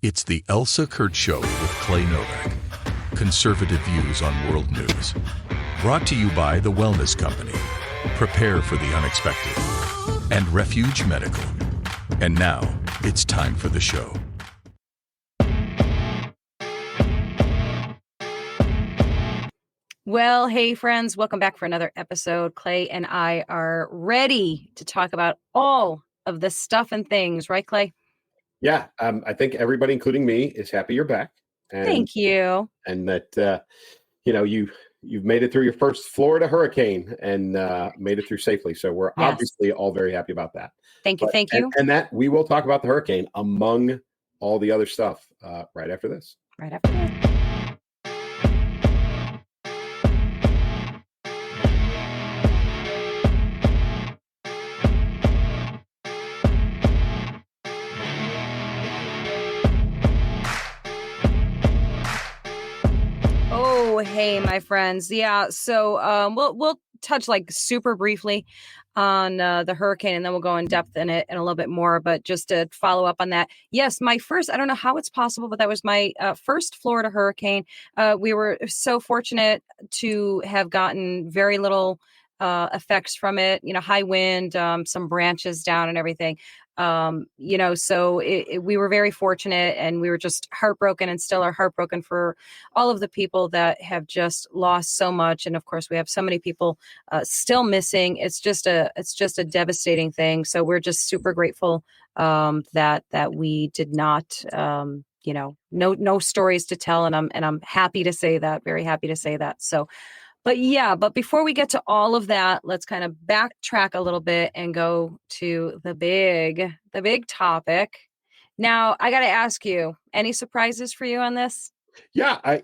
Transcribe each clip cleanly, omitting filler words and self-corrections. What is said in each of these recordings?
It's the Elsa Show with Clay Novak. Conservative views on world news. Brought to you by the Wellness Company. Prepare for the unexpected. And Refuge Medical. And now, it's time for the show. Well, hey, friends, welcome back for another episode. Clay and I are ready to talk about all of the stuff and things, right, Clay? Yeah, I think everybody, including me, is happy you're back. And, Thank you. And that, you've made it through your first Florida hurricane and made it through safely. So we're obviously all very happy about that. Thank you. And that we will talk about the hurricane among all the other stuff right after this. Right after this. Oh, hey, my friends. Yeah, so we'll touch like super briefly on the hurricane, and then we'll go in depth in it and a little bit more. But just to follow up on that, yes, my first, I don't know how it's possible, but that was my first Florida hurricane. We were so fortunate to have gotten very little effects from it, high wind, some branches down and everything. So we were very fortunate, and we were just heartbroken and still are heartbroken for all of the people that have just lost so much. And of course, we have so many people still missing. It's just a devastating thing. So we're just super grateful that we did not, no stories to tell. And I'm happy to say that, very happy to say that. So. But before we get to all of that, let's kind of backtrack a little bit and go to the big topic. Now, I got to ask you, any surprises for you on this? Yeah,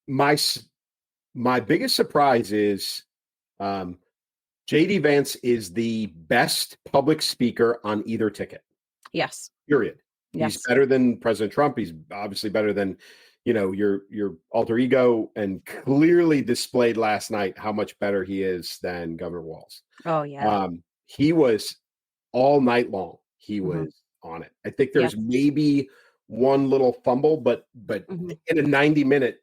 my biggest surprise is JD Vance is the best public speaker on either ticket. Yes. Period. Yes. He's better than President Trump. He's obviously better than your alter ego, and clearly displayed last night how much better he is than Governor Walz. Oh, yeah. He was all night long. He was on it. I think there's maybe one little fumble, but in a 90-minute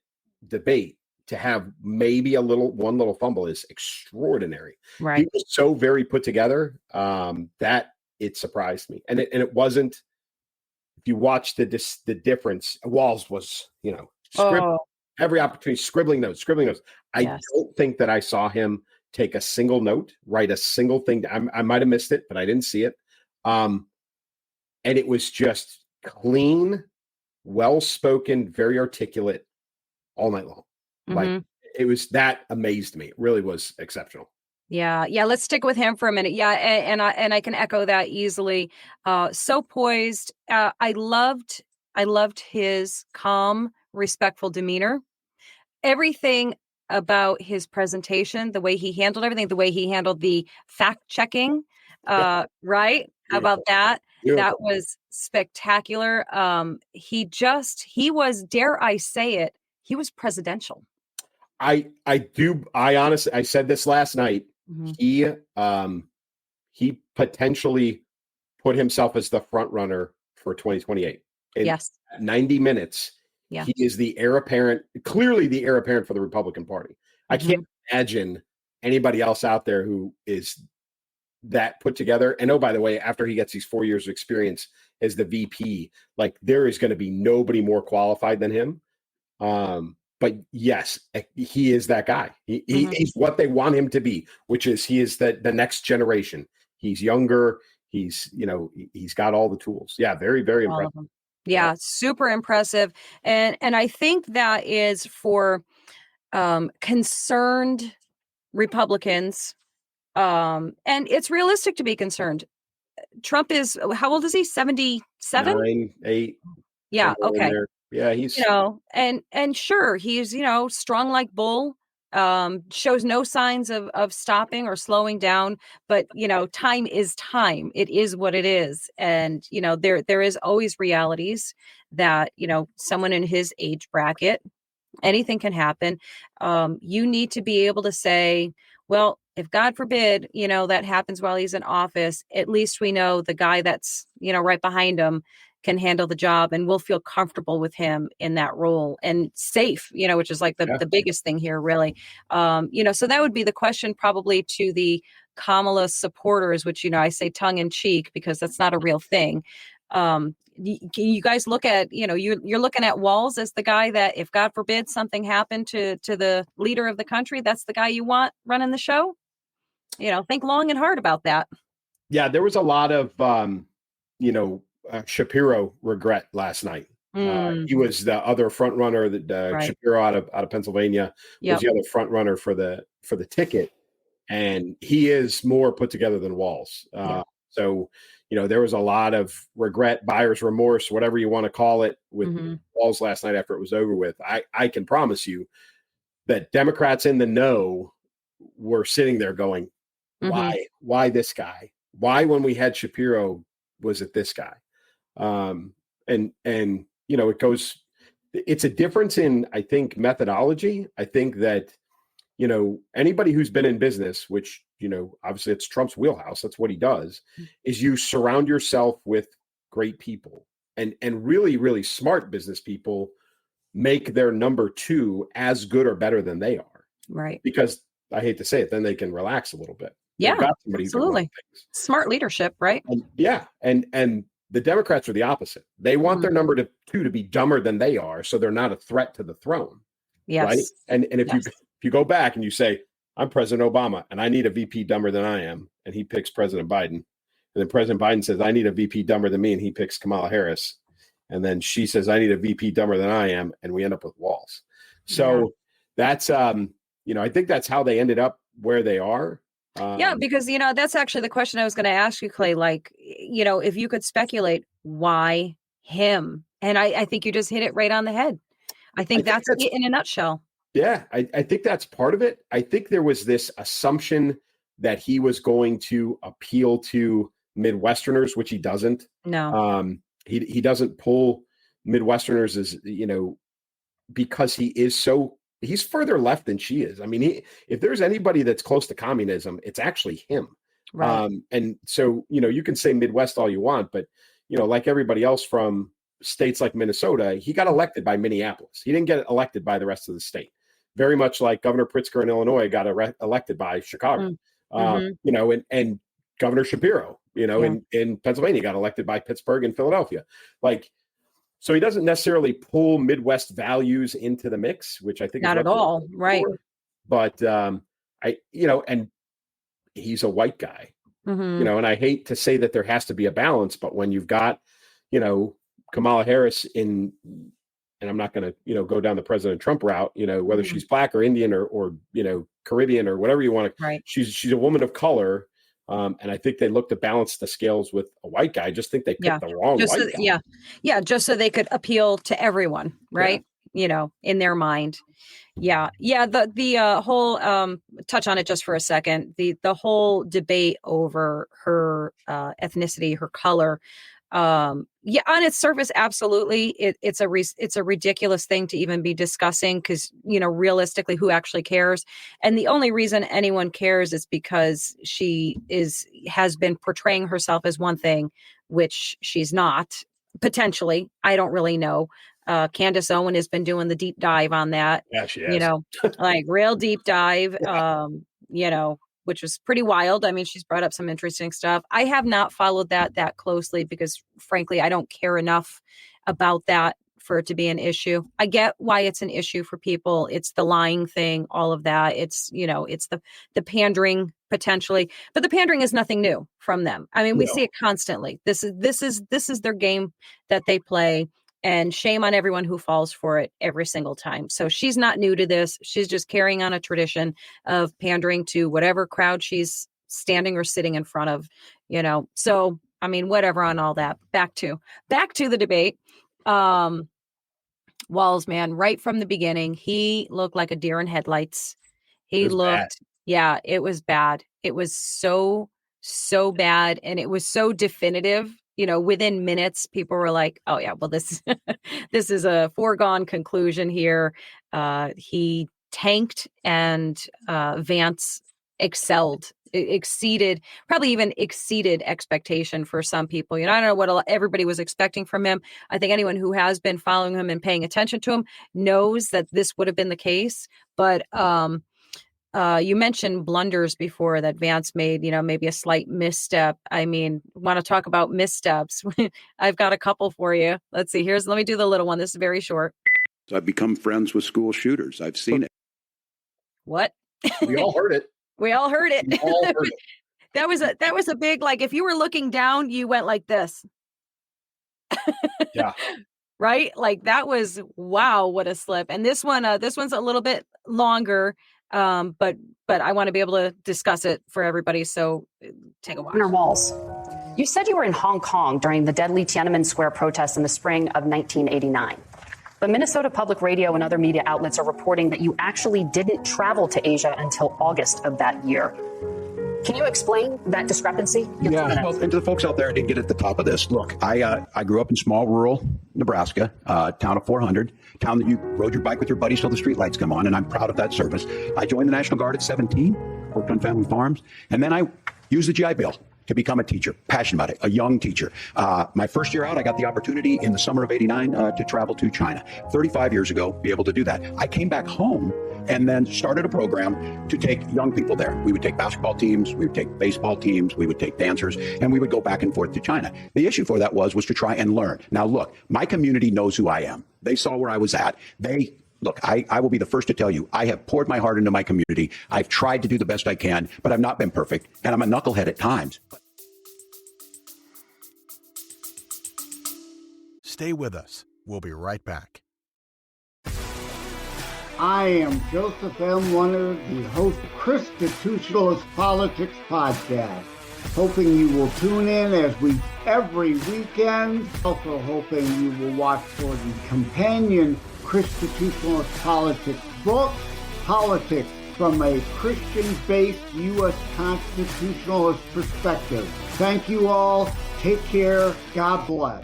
debate, to have maybe one little fumble is extraordinary. Right. He was so very put together that it surprised me. And it wasn't. If you watch the difference, Walz was, every opportunity, scribbling notes. I don't think that I saw him take a single note, write a single thing. I might have missed it, but I didn't see it. And it was just clean, well-spoken, very articulate all night long. Like it was, that amazed me. It really was exceptional. Yeah. Let's stick with him for a minute. Yeah, and I can echo that easily. So poised. I loved his calm, respectful demeanor. Everything about his presentation, the way he handled everything, the way he handled the fact checking. Right? Beautiful. How about that? Beautiful. That was spectacular. He was, dare I say it, he was presidential. I honestly, I said this last night. He potentially put himself as the front runner for 2028. Yes. 90 minutes. Yeah. He is the heir apparent, clearly the heir apparent for the Republican Party. I can't imagine anybody else out there who is that put together. And oh, by the way, after he gets these 4 years of experience as the VP, like there is going to be nobody more qualified than him. But yes, he is that guy. He's what they want him to be, which is he is the next generation. He's younger. He's got all the tools. Yeah, very, very impressive. Yeah, super impressive. And I think that is for concerned Republicans. And it's realistic to be concerned. Trump is, how old is he? 77? 9, 8. Yeah. Okay. Yeah, he's and sure, he's strong like bull, shows no signs of stopping or slowing down, but time is time. It is what it is. And there is always realities that someone in his age bracket, anything can happen. You need to be able to say, well, if God forbid, that happens while he's in office, at least we know the guy that's right behind him can handle the job, and we'll feel comfortable with him in that role and safe, which is like the biggest thing here, really. So that would be the question probably to the Kamala supporters, which, I say tongue in cheek because that's not a real thing. You guys look at, you're looking at Walz as the guy that, if God forbid something happened to the leader of the country, that's the guy you want running the show. Think long and hard about that. Yeah, there was a lot of, Shapiro regret last night. He was the other front runner that Right. Shapiro out of Pennsylvania was the other front runner for the ticket, and he is more put together than Walz. So, there was a lot of regret, buyer's remorse, whatever you want to call it, with Walz last night after it was over with. I can promise you that Democrats in the know were sitting there going, why this guy? Why, when we had Shapiro, was it this guy? It's a difference in, I think, methodology. I think that, anybody who's been in business, which, obviously it's Trump's wheelhouse, that's what he does, is you surround yourself with great people, and really, really smart business people make their number two as good or better than they are. Right. Because I hate to say it, then they can relax a little bit. Yeah, absolutely. Smart leadership, right? And the Democrats are the opposite. They want their number two to be dumber than they are, so they're not a threat to the throne. Yes. Right. And if you go back and you say, I'm President Obama and I need a VP dumber than I am, and he picks President Biden, and then President Biden says, I need a VP dumber than me, and he picks Kamala Harris, and then she says, I need a VP dumber than I am, and we end up with Walz. So that's I think that's how they ended up where they are. Because, that's actually the question I was going to ask you, Clay. Like, if you could speculate, why him? And I think you just hit it right on the head. I think that's it in a nutshell. Yeah, I think that's part of it. I think there was this assumption that he was going to appeal to Midwesterners, which he doesn't. No. He doesn't pull Midwesterners as, because he's further left than she is. I mean, if there's anybody that's close to communism, it's actually him. Right. And so, you can say Midwest all you want, but, like everybody else from states like Minnesota, he got elected by Minneapolis. He didn't get elected by the rest of the state. Very much like Governor Pritzker in Illinois got elected by Chicago. And Governor Shapiro, in Pennsylvania got elected by Pittsburgh and Philadelphia. So he doesn't necessarily pull Midwest values into the mix, which I think not at all. Right. But and he's a white guy, and I hate to say that there has to be a balance, but when you've got, Kamala Harris and I'm not going to, go down the President Trump route, whether she's black or Indian or Caribbean or whatever you want to, right. She's a woman of color. And I think they looked to balance the scales with a white guy. I just think they picked the wrong white guy. Just so they could appeal to everyone, right? In their mind. The whole touch on it just for a second. The whole debate over her ethnicity, her color. On its surface, absolutely, it's a ridiculous thing to even be discussing, because realistically, who actually cares? And the only reason anyone cares is because she has been portraying herself as one thing, which she's not. Potentially, I don't really know. Candace Owen has been doing the deep dive on that. Yeah, she has. Like real deep dive. Which was pretty wild. I mean, she's brought up some interesting stuff. I have not followed that closely because, frankly, I don't care enough about that for it to be an issue. I get why it's an issue for people. It's the lying thing, all of that. It's, it's the pandering potentially, but the pandering is nothing new from them. I mean, we see it constantly. This is their game that they play. And shame on everyone who falls for it every single time. So she's not new to this. She's just carrying on a tradition of pandering to whatever crowd she's standing or sitting in front of, So, I mean, whatever on all that. Back to the debate. Walz, man, right from the beginning, he looked like a deer in headlights. It was bad. It was so bad. And it was so definitive. Within minutes, people were like, oh, yeah, well, this is a foregone conclusion here. He tanked and Vance excelled probably even exceeded expectation for some people. I don't know what everybody was expecting from him. I think anyone who has been following him and paying attention to him knows that this would have been the case. But you mentioned blunders before that Vance made, maybe a slight misstep. I mean, want to talk about missteps? I've got a couple for you. Let's see. Let me do the little one. This is very short. So I've become friends with school shooters. I've seen it. What? We all heard it. We all heard it. We all heard it. That was a big, like, if you were looking down, you went like this. Yeah. Right? Like, that was, wow, what a slip. And this one's a little bit longer. But I want to be able to discuss it for everybody. So take a watch. Governor Walz, you said you were in Hong Kong during the deadly Tiananmen Square protests in the spring of 1989. But Minnesota Public Radio and other media outlets are reporting that you actually didn't travel to Asia until August of that year. Can you explain that discrepancy? Yeah, well, and to the folks out there, I didn't get at the top of this. Look, I grew up in small rural Nebraska, town of 400, town that you rode your bike with your buddies till the streetlights come on, and I'm proud of that service. I joined the National Guard at 17, worked on family farms, and then I used the GI Bill to become a teacher, passionate about it, a young teacher. My first year out, I got the opportunity in the summer of 89 to travel to China. 35 years ago, be able to do that. I came back home and then started a program to take young people there. We would take basketball teams, we would take baseball teams, we would take dancers, and we would go back and forth to China. The issue for that was to try and learn. Now, look, my community knows who I am. They saw where I was at. Look, I will be the first to tell you, I have poured my heart into my community. I've tried to do the best I can, but I've not been perfect, and I'm a knucklehead at times. Stay with us. We'll be right back. I am Joseph M. Warner, the host of Constitutionalist Politics Podcast. Hoping you will tune in every weekend. Also hoping you will watch for the companion Constitutionalist Politics book, Politics from a Christian-based U.S. constitutionalist perspective. Thank you all. Take care. God bless.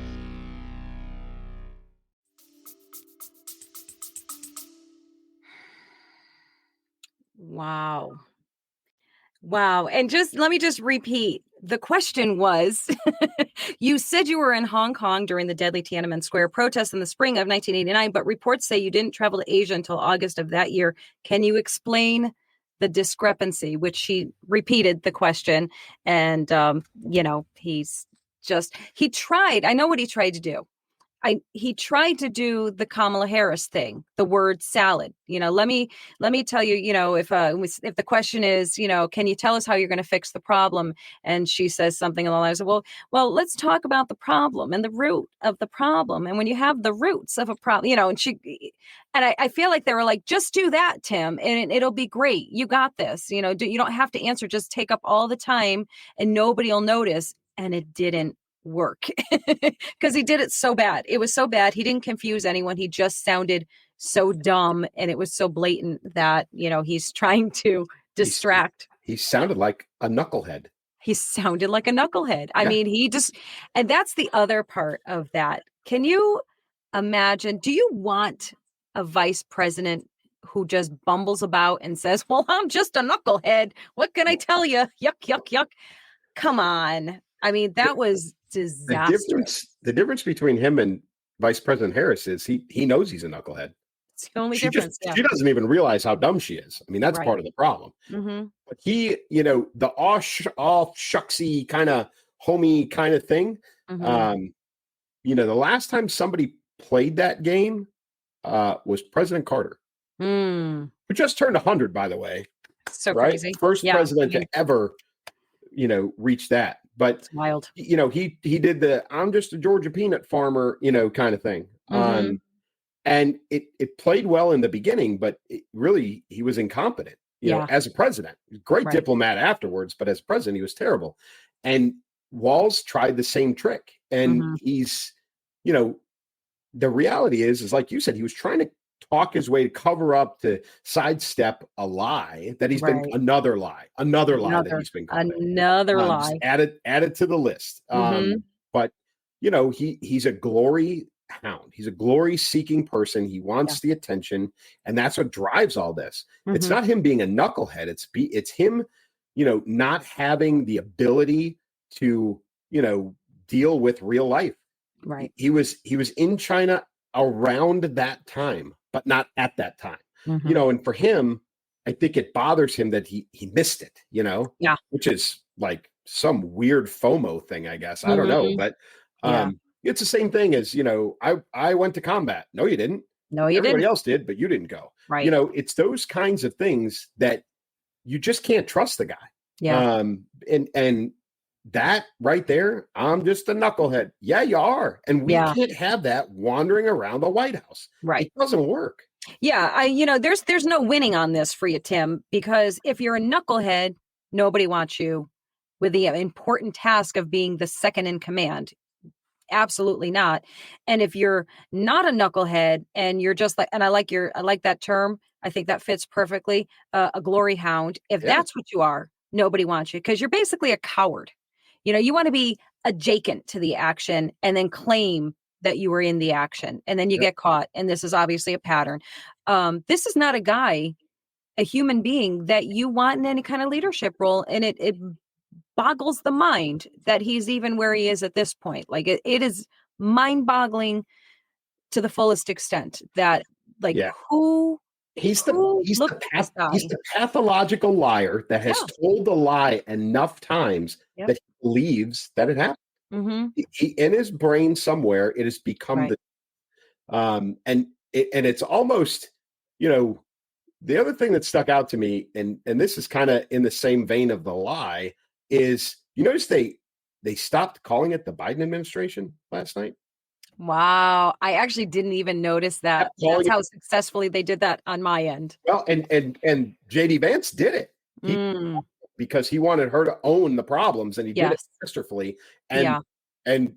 Wow. Wow. And let me just repeat. The question was, you said you were in Hong Kong during the deadly Tiananmen Square protests in the spring of 1989, but reports say you didn't travel to Asia until August of that year. Can you explain the discrepancy? Which she repeated the question. And, he tried. I know what he tried to do. He tried to do the Kamala Harris thing, the word salad. Let me tell you, if the question is, can you tell us how you're going to fix the problem? And she says something along the lines of, well, let's talk about the problem and the root of the problem. And when you have the roots of a problem, and I feel like they were like, just do that, Tim, and it'll be great. You got this. You don't have to answer. Just take up all the time and nobody will notice. And it didn't work because he did it so bad. It was so bad. He didn't confuse anyone. He just sounded so dumb, and it was so blatant that he's trying to distract. He sounded like a knucklehead. He sounded like a knucklehead. I mean, and that's the other part of that. Can you imagine? Do you want a vice president who just bumbles about and says, "Well, I'm just a knucklehead. What can I tell you? Yuck, yuck, yuck." Come on. I mean, that was disastrous. The difference between him and Vice President Harris is he knows he's a knucklehead. It's the only difference. She doesn't even realize how dumb she is. I mean, that's part of the problem. Mm-hmm. But he, the all shucksy kind of homey kind of thing. Mm-hmm. The last time somebody played that game was President Carter, who just turned 100, by the way. So crazy. First president to ever, reach that. But it's wild. He did the "I'm just a Georgia peanut farmer," kind of thing. Mm-hmm. And it played well in the beginning, but really he was incompetent, as a president. Great diplomat afterwards, but as president, he was terrible. And Walz tried the same trick. And he's, the reality is like you said, he was trying to talk his way to cover up, to sidestep a lie that he's been another lie that he's been calling. Another lie. Added to the list. But he's a glory hound. He's a glory seeking person. He wants the attention, and that's what drives all this. It's not him being a knucklehead. It's him not having the ability to, deal with real life. Right. He was in China around that time, but not at that time. And for him, I think it bothers him that he missed it, Yeah. which is like some weird FOMO thing, I guess. I don't know, but it's the same thing as, I went to combat. No, you didn't. No, you Everybody didn't. else did, but you didn't go. Right. It's those kinds of things that you just can't trust the guy. Yeah. And that right there, I'm just a knucklehead. Yeah, you are. And we can't have that wandering around the White House. Right. It doesn't work. Yeah. There's no winning on this for you, Tim, because if you're a knucklehead, nobody wants you with the important task of being the second in command. Absolutely not. And if you're not a knucklehead and you're just like, and I like that term. I think that fits perfectly. A glory hound. If that's what you are, nobody wants you because you're basically a coward. You want to be adjacent to the action and then claim that you were in the action and then you get caught. And this is obviously a pattern. This is not a human being that you want in any kind of leadership role. And it boggles the mind that he's even where he is at this point. Like it is mind boggling to the fullest extent that who he's the pathological liar that has told the lie enough times that he believes that it happened. He in his brain somewhere, it has become and it's almost, the other thing that stuck out to me, and this is kind of in the same vein of the lie, is you notice they stopped calling it the Biden administration last night. Wow. I actually didn't even notice that. That's how successfully they did that on my end. Well, and JD Vance did it because he wanted her to own the problems, and he did it masterfully. And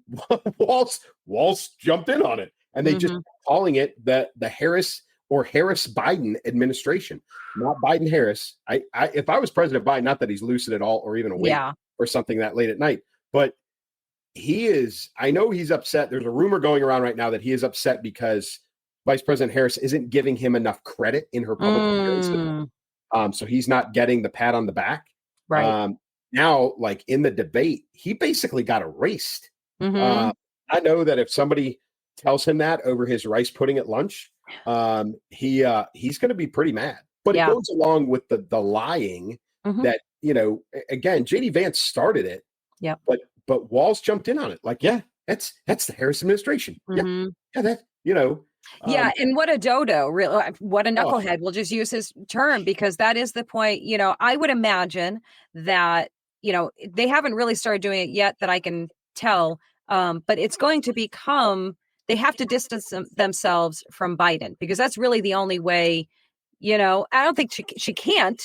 Walz jumped in on it, and they just calling it the Harris or Harris Biden administration, not Biden Harris. If I was President Biden, not that he's lucid at all or even awake or something that late at night, but I know he's upset. There's a rumor going around right now that he is upset because Vice President Harris isn't giving him enough credit in her public appearances. So he's not getting the pat on the back. Right. Now, like in the debate, he basically got erased. I know that if somebody tells him that over his rice pudding at lunch, he's going to be pretty mad. But it goes along with the lying that, again, JD Vance started it. Yeah. But Walz jumped in on it. Like, that's the Harris administration. And what a dodo, really, what a knucklehead. We'll just use his term because that is the point. I would imagine that, they haven't really started doing it yet that I can tell, but it's going to become, they have to distance themselves from Biden because that's really the only way, I don't think she can't.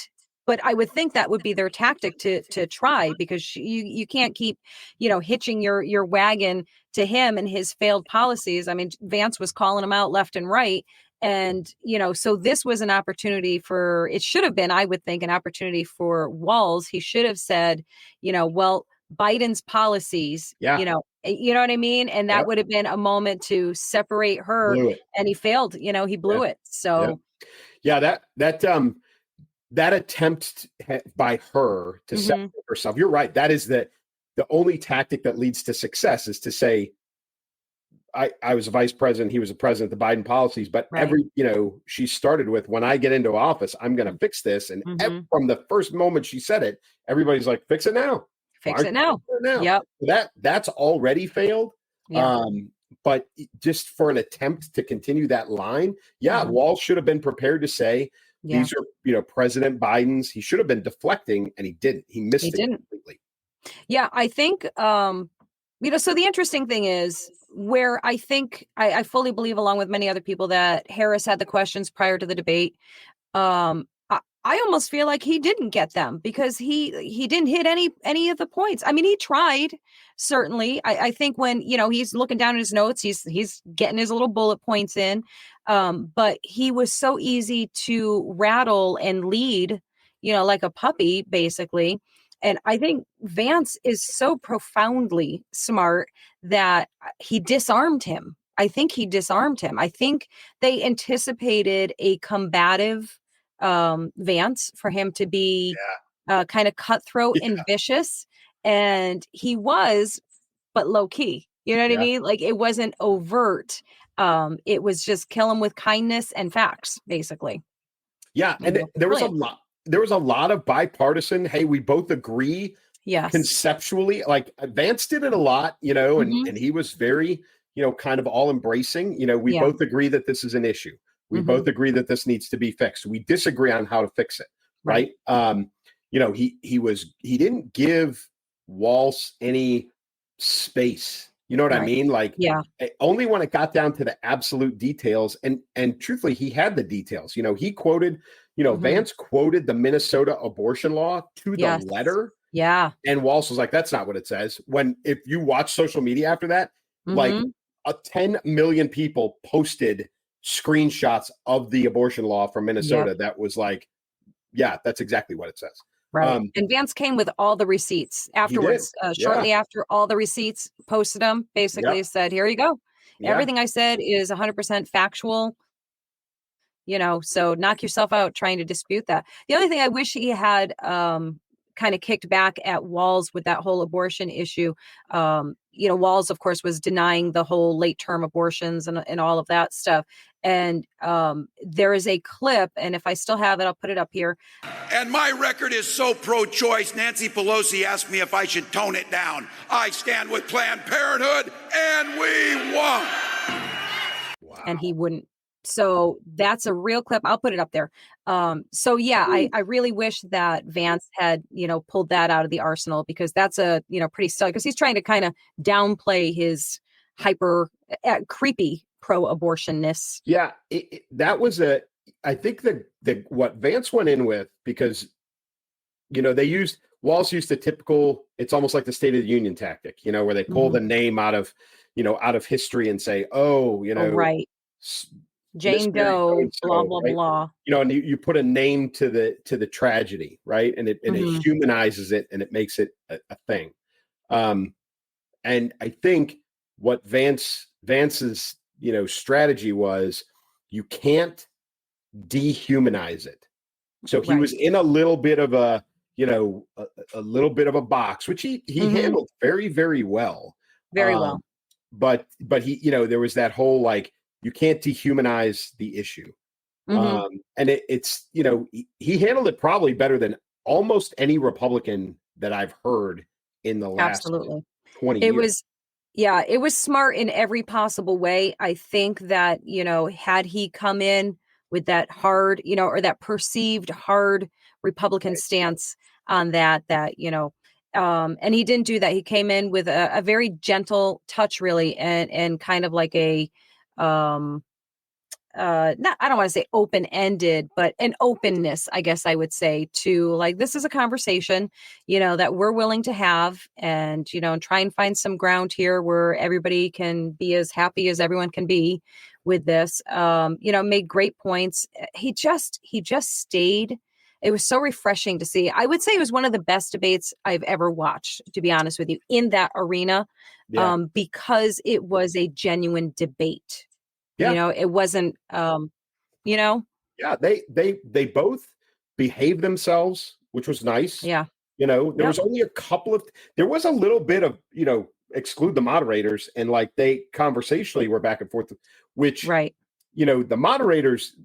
But I would think that would be their tactic to try because you can't keep, hitching your wagon to him and his failed policies. I mean, Vance was calling him out left and right. And, so this was an opportunity it should have been, I would think, an opportunity for Walz. He should have said, well, Biden's policies, you know what I mean? And that would have been a moment to separate her. And he failed, he blew it. So, that attempt by her to separate herself, you're right. That is the only tactic that leads to success is to say, I was a vice president, he was a president, the Biden policies, but she started with, when I get into office, I'm going to fix this. And from the first moment she said it, everybody's like, fix it now. Fix it now. Yep. That's already failed. But just for an attempt to continue that line, Walz should have been prepared to say, these are, President Biden's. He should have been deflecting, and he didn't. He missed it completely. Yeah, I think, so the interesting thing is where I think I fully believe, along with many other people, that Harris had the questions prior to the debate. I almost feel like he didn't get them because he didn't hit any of the points. I mean, he tried, certainly. I think when, he's looking down at his notes, he's getting his little bullet points in. But he was so easy to rattle and lead, like a puppy, basically. And I think Vance is so profoundly smart that he disarmed him. I think they anticipated a combative Vance for him to be kind of cutthroat and vicious. And he was, but low key. You know what I mean? Like it wasn't overt. It was just kill him with kindness and facts, basically. Yeah. And there was a lot of bipartisan, hey, we both agree. Yes. Conceptually, like Vance did it a lot, and he was very, kind of all embracing. We both agree that this is an issue. We both agree that this needs to be fixed. We disagree on how to fix it. Right. He didn't give Walz any space. You know what I mean? Like, only when it got down to the absolute details, and truthfully, he had the details. He quoted, Vance quoted the Minnesota abortion law to the letter. Yeah. And Walz was like, that's not what it says. If you watch social media after that, like 10 million people posted screenshots of the abortion law from Minnesota. That was like, yeah, that's exactly what it says. Right. And Vance came with all the receipts afterwards, shortly after all the receipts, posted them, basically said, here you go. Everything I said is 100% factual. So knock yourself out trying to dispute that. The other thing I wish he had kind of kicked back at Walz with that whole abortion issue. Walz, of course, was denying the whole late term abortions and all of that stuff. And there is a clip, and if I still have it, I'll put it up here. And my record is so pro-choice, Nancy Pelosi asked me if I should tone it down. I stand with Planned Parenthood, and we won. Wow. And he wouldn't. So that's a real clip. I'll put it up there. I really wish that Vance had, pulled that out of the arsenal, because that's a, pretty stellar, because he's trying to kind of downplay his hyper creepy pro-abortionness. Yeah, that was I think what Vance went in with, because, Walz used the typical, it's almost like the State of the Union tactic, where they pull the name out of history and say, right. Jane Doe, blah, blah, right? blah. And you put a name to the tragedy, right? And it humanizes it, and it makes it a thing. And I think what Vance's, strategy was, you can't dehumanize it. So he was in a little bit of a little bit of a box, which he handled very, very well. Very well. But he, there was that whole, like, you can't dehumanize the issue. And it's, he handled it probably better than almost any Republican that I've heard in the last 20 years. It was smart in every possible way. I think that, had he come in with that hard, or that perceived hard Republican stance on that, and he didn't do that. He came in with a very gentle touch, really, and kind of like a, I don't want to say open-ended, but an openness, I guess I would say, to, like, this is a conversation, that we're willing to have, and, try and find some ground here where everybody can be as happy as everyone can be with this. Made great points. He just stayed. It was so refreshing to see. I would say it was one of the best debates I've ever watched, to be honest with you, in that arena, because it was a genuine debate. Yeah. It wasn't, Yeah, they both behaved themselves, which was nice. Yeah. There was only there was a little bit of, exclude the moderators, and like they conversationally were back and forth, which, the moderators,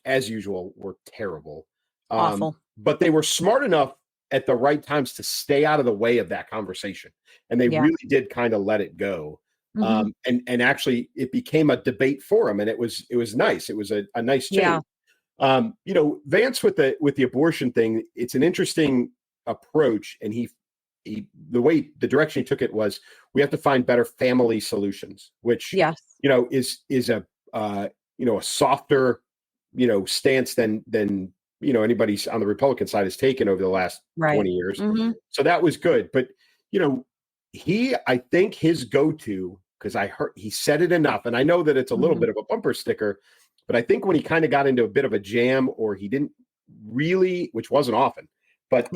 as usual, were terrible. Awful. But they were smart enough at the right times to stay out of the way of that conversation. And they really did kind of let it go. And actually it became a debate forum, and it was nice. It was a nice change. Vance with the abortion thing, it's an interesting approach. And he the direction he took it was, we have to find better family solutions, which, is a softer, stance than, anybody's on the Republican side has taken over the last 20 years. So that was good. But, I think his go-to, because I heard he said it enough, and I know that it's a little bit of a bumper sticker, but I think when he kind of got into a bit of a jam, or he didn't really, which wasn't often, but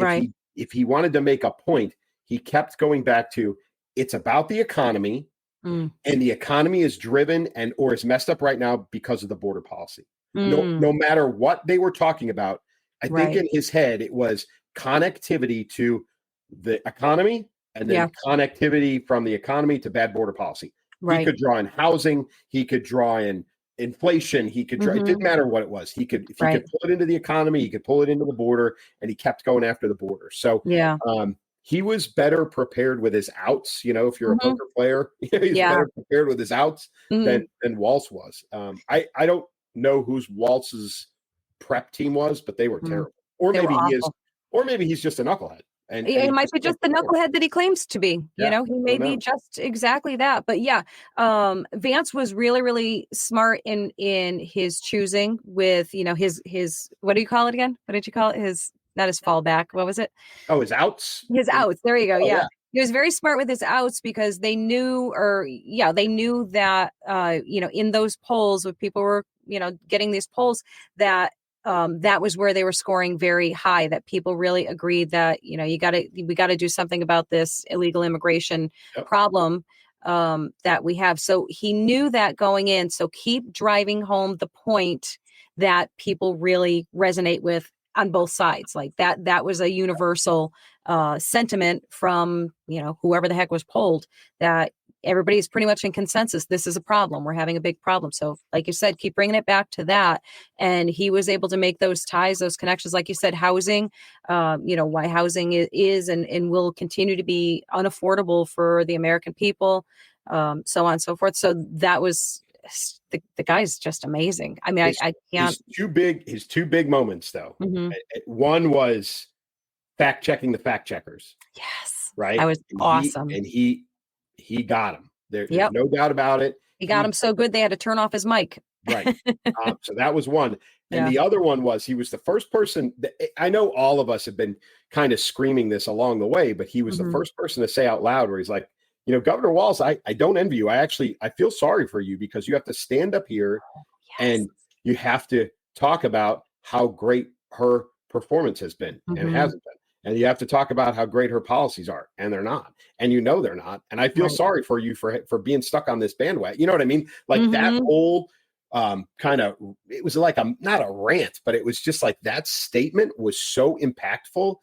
if he wanted to make a point, he kept going back to, it's about the economy, and the economy is driven or is messed up right now because of the border policy. No matter what they were talking about, I think in his head it was, connectivity to the economy and then connectivity from the economy to bad border policy. He could draw in housing. He could draw in inflation. He could draw, it didn't matter what it was. He could, if he could pull it into the economy, he could pull it into the border, and he kept going after the border. So he was better prepared with his outs. You know, if you're a poker player, he's better prepared with his outs than Walz was. I don't know whose Walz's prep team was, but they were terrible. Or maybe he is, or maybe he's just a knucklehead. And it might be just the knucklehead that he claims to be. You know, he may be just exactly that. But Vance was really, really smart in his choosing with, you know, his what do you call it again? What did you call it? His, not his fallback. What was it? Oh, his outs. His outs. There you go. Yeah. He was very smart with his outs because they knew, they knew that, you know, in those polls, when people were, you know, getting these polls, that that was where they were scoring very high, that people really agreed that, you know, we got to do something about this illegal immigration problem that we have. So he knew that going in. So keep driving home the point that people really resonate with on both sides. Like that was a universal sentiment from, you know, whoever the heck was polled, that everybody's pretty much in consensus. This is a problem. We're having a big problem. So like you said, keep bringing it back to that. And he was able to make those ties, those connections. Like you said, housing, you know, why housing is and will continue to be unaffordable for the American people, so on and so forth. So that was, the guy's just amazing. I mean, I can't. His two big moments, though. One was fact checking the fact checkers. Yes. Right. That was awesome. He got him. There's no doubt about it. He got him so good they had to turn off his mic. Right. So that was one. And the other one was, he was the first person I know all of us have been kind of screaming this along the way, but he was the first person to say out loud, where he's like, you know, Governor Walz, I don't envy you. I feel sorry for you, because you have to stand up here and you have to talk about how great her performance has been and hasn't been. And you have to talk about how great her policies are, and they're not. And you know they're not. And I feel sorry for you for being stuck on this bandwagon. You know what I mean? Like that whole kind of, it was like not a rant, but it was just like, that statement was so impactful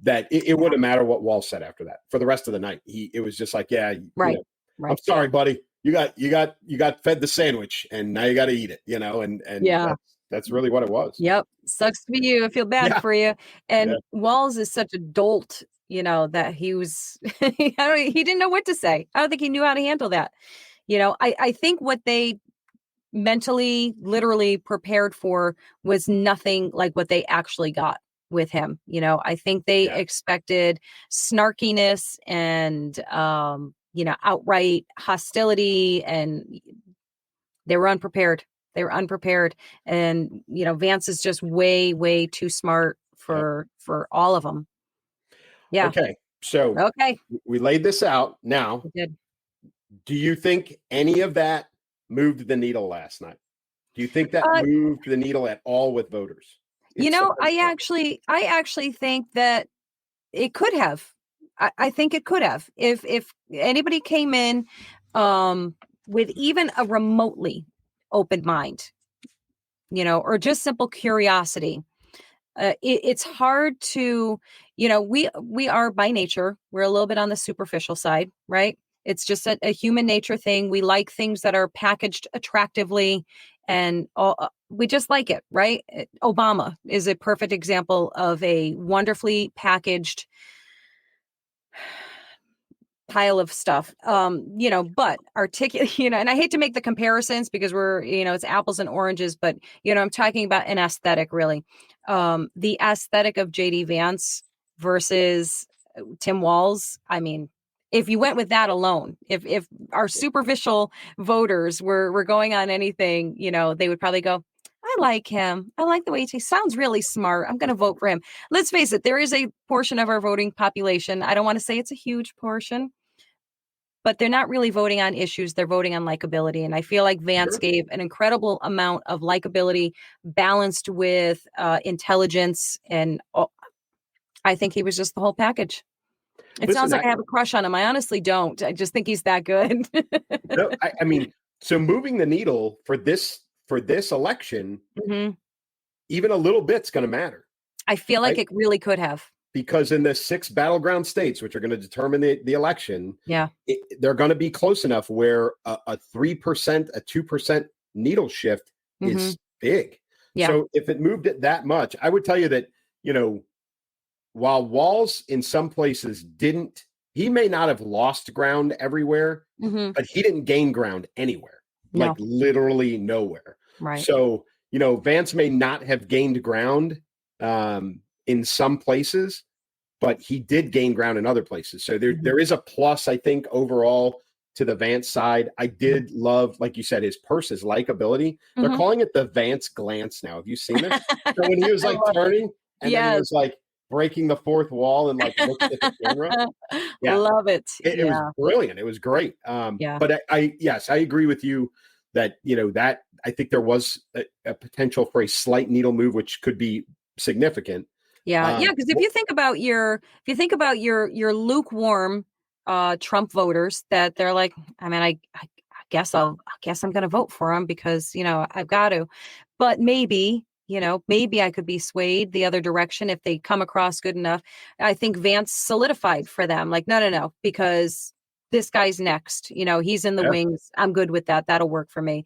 that it wouldn't matter what Walz said after that for the rest of the night. It was just like, you know, I'm sorry, buddy. You got fed the sandwich, and now you got to eat it, you know, and that's really what it was. Yep. Sucks to be you. I feel bad for you. And Walz is such a dolt, you know, that he was, he didn't know what to say. I don't think he knew how to handle that. You know, I think what they mentally, literally prepared for was nothing like what they actually got with him. You know, I think they expected snarkiness and, you know, outright hostility, and they were unprepared. They were unprepared. And, you know, Vance is just way, way too smart for all of them. Yeah. Okay. So we laid this out. Now, do you think any of that moved the needle last night? Do you think that moved the needle at all with voters? You know, I actually think that it could have. I think it could have. If anybody came in with even a remotely open mind, you know, or just simple curiosity, it's hard to, you know, we are by nature, we're a little bit on the superficial side, right? It's just a human nature thing. We like things that are packaged attractively, and we just like it, right? Obama is a perfect example of a wonderfully packaged pile of stuff, you know, but articulate, you know, and I hate to make the comparisons because we're, you know, it's apples and oranges, but, you know, I'm talking about an aesthetic, really. The aesthetic of JD Vance versus Tim Walz. I mean, if you went with that alone, if our superficial voters were going on anything, you know, they would probably go, I like him. I like the way he sounds really smart. I'm going to vote for him. Let's face it, there is a portion of our voting population. I don't want to say it's a huge portion, but they're not really voting on issues. They're voting on likability. And I feel like Vance gave an incredible amount of likability balanced with intelligence. And I think he was just the whole package. It sounds like I have a crush on him. I honestly don't. I just think he's that good. No, I mean, so moving the needle for this election, even a little bit's going to matter. I feel like it really could have. Because in the 6 battleground states, which are going to determine the election, Yeah, they're going to be close enough where a 3%, a 2% needle shift is big. Yeah. So if it moved it that much, I would tell you that, while Walz in some places he may not have lost ground everywhere, but he didn't gain ground anywhere, like literally nowhere. Right. So, Vance may not have gained ground in some places, but he did gain ground in other places. So there is a plus, I think, overall to the Vance side. I did love, like you said, his purse, his likability. They're calling it the Vance glance now. Have you seen it? So when he was like turning and then he was like breaking the fourth wall and like looking at the camera. Yeah. Love it. It was brilliant. It was great. But I agree with you that, that I think there was a potential for a slight needle move, which could be significant. Yeah. Because if you think about your lukewarm Trump voters, that they're like, I mean, I guess I'm going to vote for him because, I've got to, but maybe I could be swayed the other direction if they come across good enough. I think Vance solidified for them. Like, no, because this guy's next, he's in the wings. I'm good with that. That'll work for me.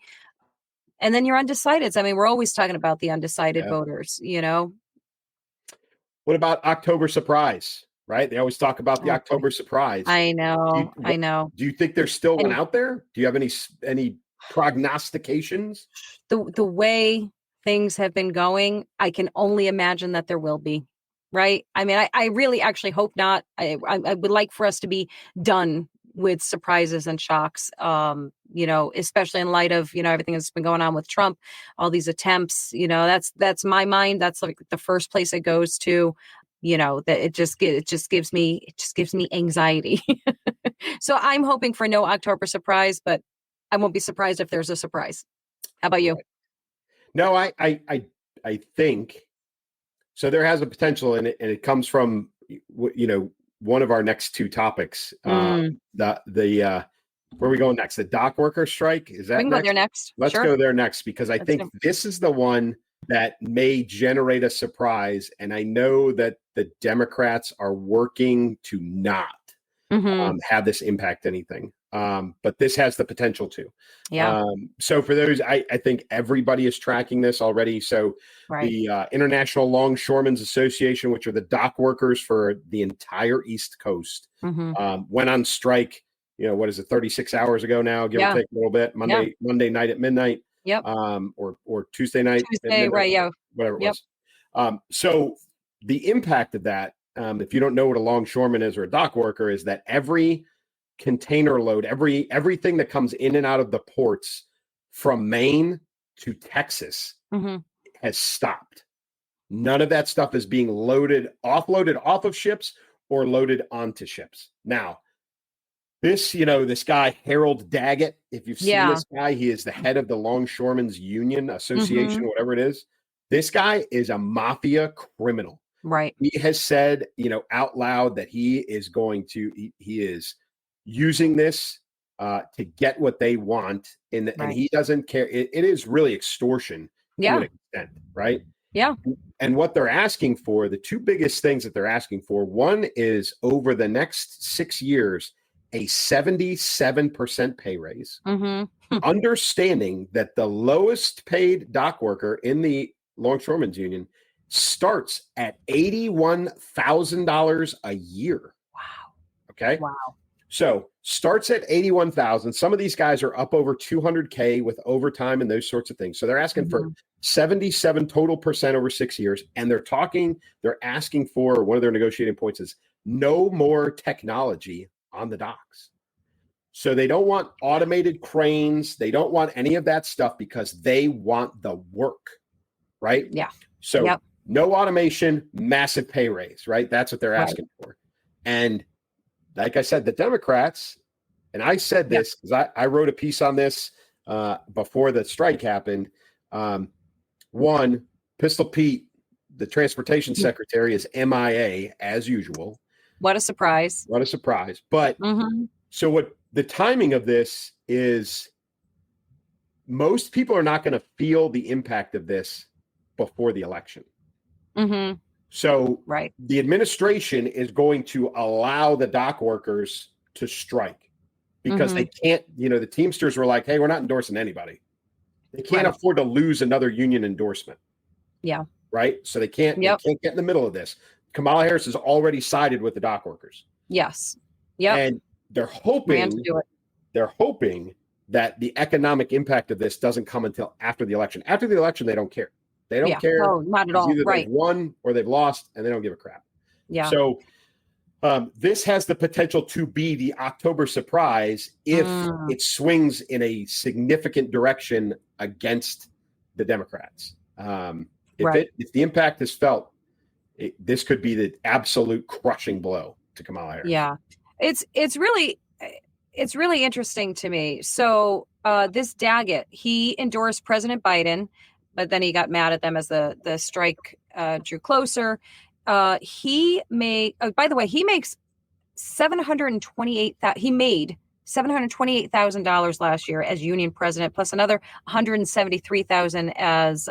And then you're undecideds. I mean, we're always talking about the undecided voters, What about October surprise, right? They always talk about the October surprise. I know. Do you think there's still one out there? Do you have any prognostications? The way things have been going, I can only imagine that there will be, right? I mean, I really actually hope not. I would like for us to be done with surprises and shocks, especially in light of, everything that's been going on with Trump, all these attempts, that's my mind. That's like the first place it goes to, that it just gives me anxiety. So I'm hoping for no October surprise, but I won't be surprised if there's a surprise. How about you? No, I think so. There has a potential in it, and it comes from, one of our next two topics. Where are we going next? The dock worker strike? Is that we can next? go there next? Let's Sure. go there next, because I think this is the one that may generate a surprise. And I know that the Democrats are working to not have this impact anything. But this has the potential to. Yeah. So for those, I think everybody is tracking this already. So the International Longshoremen's Association, which are the dock workers for the entire East Coast, went on strike. 36 hours ago now, give or take a little bit. Monday night at midnight. Yep. Or Tuesday night. Tuesday, right? Yeah. Whatever it was. So the impact of that, if you don't know what a longshoreman is or a dock worker, is that every container load, everything that comes in and out of the ports from Maine to Texas has stopped. None of that stuff is being offloaded off of ships or loaded onto ships. Now, this guy, Harold Daggett, if you've seen this guy, he is the head of the Longshoremen's Union Association, whatever it is. This guy is a mafia criminal. Right. He has said, out loud that he is using this to get what they want, and he doesn't care. It is really extortion to an extent, right? Yeah. And what they're asking for, the two biggest things that they're asking for, one is over the next 6 years, a 77% pay raise, understanding that the lowest paid dock worker in the Longshoremen's Union starts at $81,000 a year. Wow. Okay. Wow. So starts at 81,000. Some of these guys are up over 200K with overtime and those sorts of things. So they're asking for 77 total percent over 6 years. And they're asking for, one of their negotiating points is no more technology on the docks. So they don't want automated cranes. They don't want any of that stuff because they want the work, right? Yeah. So no automation, massive pay raise, right? That's what they're asking for. And like I said, the Democrats, and I said this because I wrote a piece on this before the strike happened. One, Pistol Pete, the transportation secretary, is MIA as usual. What a surprise. What a surprise. But so what the timing of this is, most people are not going to feel the impact of this before the election. So Right. the administration is going to allow the dock workers to strike because they can't, the Teamsters were like, hey, we're not endorsing anybody. They can't afford to lose another union endorsement. Yeah. Right. So they can't get in the middle of this. Kamala Harris has already sided with the dock workers. Yes. Yep. And they're hoping that the economic impact of this doesn't come until after the election. After the election, they don't care. They don't care. No, not at all. Either right. they've won or they've lost, and they don't give a crap. Yeah. So this has the potential to be the October surprise if it swings in a significant direction against the Democrats. If the impact is felt, this could be the absolute crushing blow to Kamala Harris. Yeah, it's really interesting to me. So this Daggett, he endorsed President Biden, but then he got mad at them as the strike drew closer. He made, by the way, he makes $728,000 last year as union president, plus another $173,000 as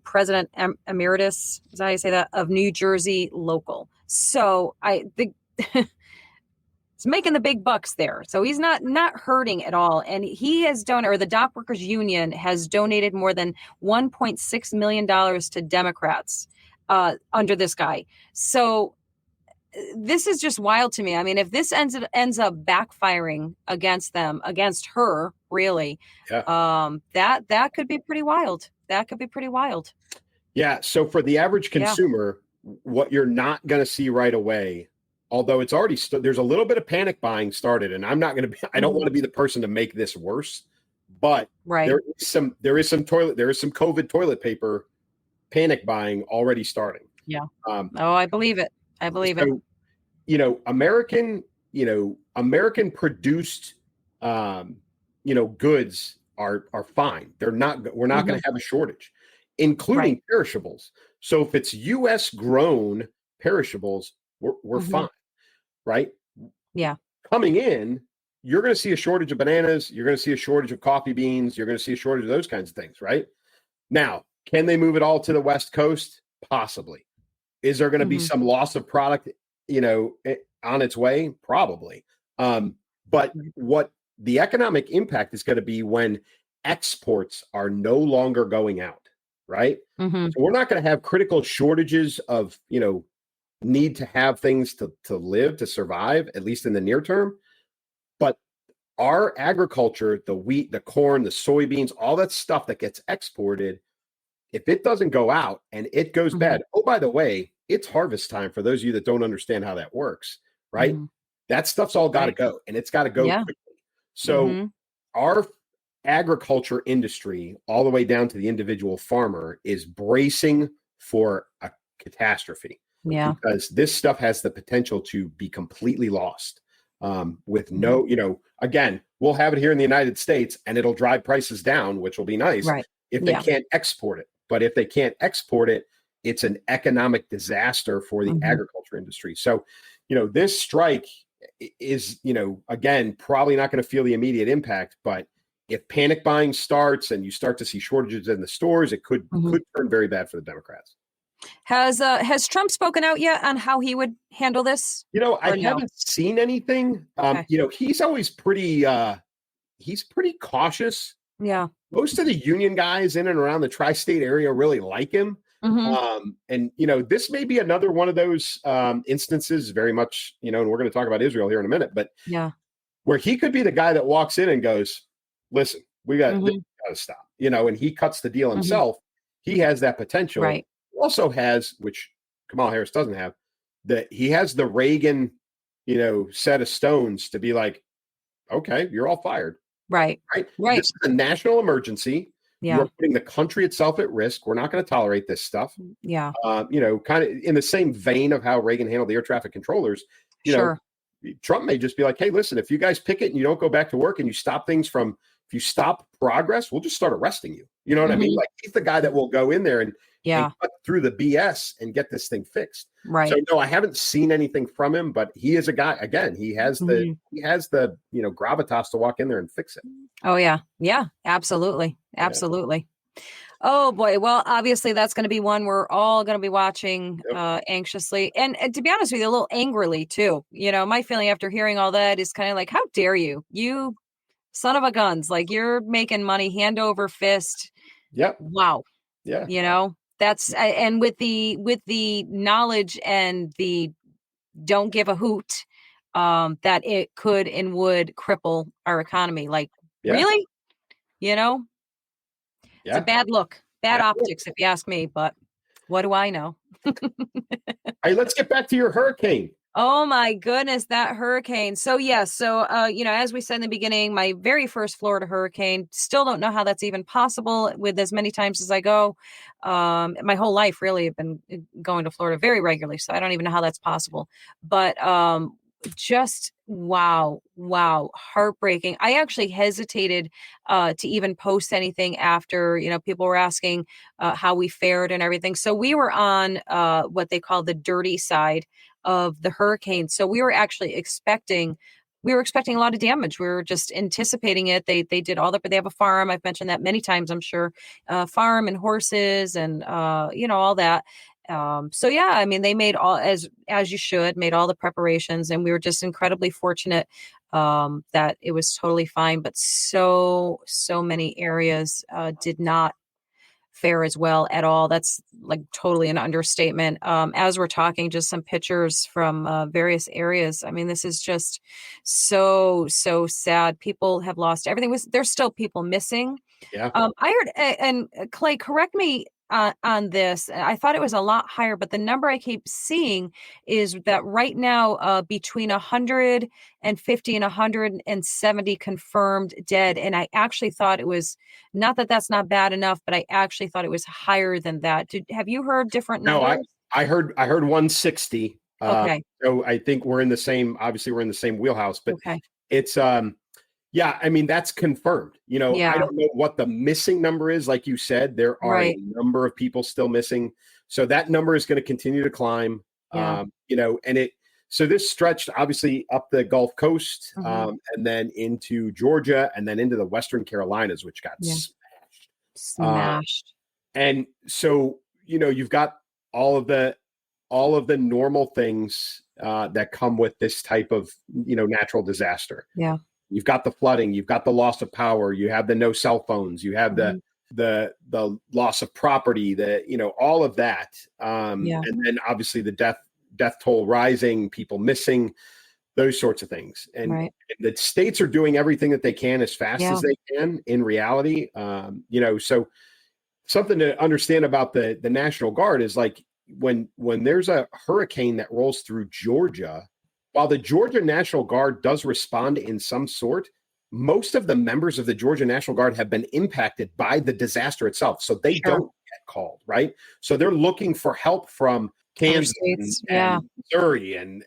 president emeritus. Is that how you say that? Of New Jersey local. So I think it's making the big bucks there. So he's not hurting at all. And he has the Dock Workers Union has donated more than $1.6 million to Democrats under this guy. So this is just wild to me. I mean, if this ends up backfiring against them, against her, really, that could be pretty wild. That could be pretty wild. Yeah. So for the average consumer, what you're not going to see right away, although it's already there's a little bit of panic buying started, and I'm not going to be. I don't want to be the person to make this worse, but there is some COVID toilet paper panic buying already starting. Yeah. I believe it. I believe it. American produced, goods are fine. We're not going to have a shortage, including perishables. So if it's U.S. grown perishables, we're fine. Right. Yeah. Coming in, you're going to see a shortage of bananas. You're going to see a shortage of coffee beans. You're going to see a shortage of those kinds of things. Right now, can they move it all to the West Coast? Possibly. Is there going to be some loss of product, on its way? Probably. But what the economic impact is going to be when exports are no longer going out, right? So we're not going to have critical shortages of, need to have things to live, to survive, at least in the near term. But our agriculture, the wheat, the corn, the soybeans, all that stuff that gets exported, if it doesn't go out and it goes bad, oh, by the way, it's harvest time for those of you that don't understand how that works, right? That stuff's all got to go, and it's got to go quickly. So our agriculture industry, all the way down to the individual farmer, is bracing for a catastrophe. Yeah. Because this stuff has the potential to be completely lost with no, again, we'll have it here in the United States and it'll drive prices down, which will be nice if they can't export it. But if they can't export it, it's an economic disaster for the agriculture industry. So, this strike is, again, probably not going to feel the immediate impact. But if panic buying starts and you start to see shortages in the stores, it could turn very bad for the Democrats. Has Trump spoken out yet on how he would handle this? I haven't seen anything. Okay. He's always pretty cautious. Yeah. Most of the union guys in and around the tri-state area really like him. And this may be another one of those instances, very much, and we're going to talk about Israel here in a minute, but where he could be the guy that walks in and goes, listen, we got to stop, and he cuts the deal himself. He has that potential. Right. He also has, which Kamala Harris doesn't have, that he has the Reagan, set of stones to be like, okay, you're all fired. Right. This is a national emergency. Yeah. You're putting the country itself at risk. We're not going to tolerate this stuff. Yeah. Kind of in the same vein of how Reagan handled the air traffic controllers, Trump may just be like, hey, listen, if you guys pick it and you don't go back to work and you stop things if you stop progress, we'll just start arresting you. You know what I mean? Like, he's the guy that will go in there and cut through the BS and get this thing fixed. Right. So no, I haven't seen anything from him, but he is a guy, again, he has the gravitas to walk in there and fix it. Oh yeah. Yeah, absolutely. Absolutely. Oh boy. Well, obviously that's going to be one we're all going to be watching anxiously. And to be honest with you, a little angrily too. My feeling after hearing all that is kind of like, how dare you son of a guns, like you're making money hand over fist. Yep. Wow. Yeah. That's and with the knowledge and the don't give a hoot that it could and would cripple our economy. Like, really? It's a bad look, bad optics, if you ask me, but what do I know? Hey, let's get back to your hurricane. Oh my goodness, that hurricane. So as we said in the beginning, my very first Florida hurricane, still don't know how that's even possible with as many times as I go. My whole life really have been going to Florida very regularly. So I don't even know how that's possible, but just wow, heartbreaking. I actually hesitated to even post anything after, people were asking how we fared and everything. So we were on what they call the dirty side of the hurricane. So we were actually expecting a lot of damage. We were just anticipating it. They did all they have a farm. I've mentioned that many times, I'm sure, farm and horses and, all that. They made all, as you should, made all the preparations, and we were just incredibly fortunate that it was totally fine. But so many areas did not fare as well at all. That's like totally an understatement. As we're talking, just some pictures from various areas. I mean, this is just so sad. People have lost everything. There's still people missing. Yeah. I heard, and Clay, correct me on this. I thought it was a lot higher, but the number I keep seeing is that right now between 150 and 170 confirmed dead. And I actually thought it was not that that's not bad enough, but I actually thought it was higher than that. Have you heard different numbers? No, I heard 160. Okay. So I think we're in the same wheelhouse, but okay. It's yeah, I mean, that's confirmed. I don't know what the missing number is. Like you said, there are a number of people still missing. So that number is going to continue to climb. Yeah. So this stretched obviously up the Gulf Coast and then into Georgia and then into the Western Carolinas, which got smashed. And so, you've got all of the normal things that come with this type of, natural disaster. Yeah. You've got the flooding, you've got the loss of power, you have the no cell phones, you have the loss of property, all of that. And then obviously the death toll rising, people missing, those sorts of things. And the states are doing everything that they can as fast as they can in reality. So something to understand about the National Guard is like when there's a hurricane that rolls through Georgia, while the Georgia National Guard does respond in some sort, most of the members of the Georgia National Guard have been impacted by the disaster itself. So they don't get called, right? So they're looking for help from Kansas and Missouri and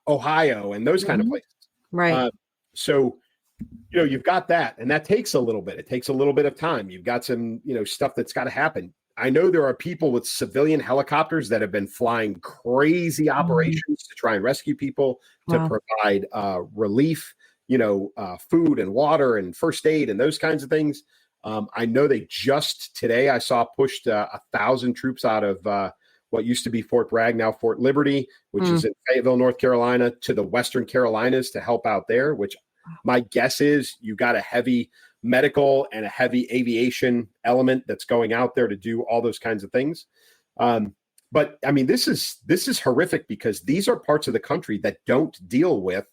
Ohio and those kind of places. Right. So you've got that, and that takes a little bit. It takes a little bit of time. You've got some, stuff that's got to happen. I know there are people with civilian helicopters that have been flying crazy operations to try and rescue people, to provide relief, food and water and first aid and those kinds of things. I know they just today I saw pushed 1,000 troops out of what used to be Fort Bragg, now Fort Liberty, which is in Fayetteville, North Carolina, to the Western Carolinas to help out there, which my guess is you got a heavy medical and a heavy aviation element that's going out there to do all those kinds of things. But I mean, this is horrific because these are parts of the country that don't deal with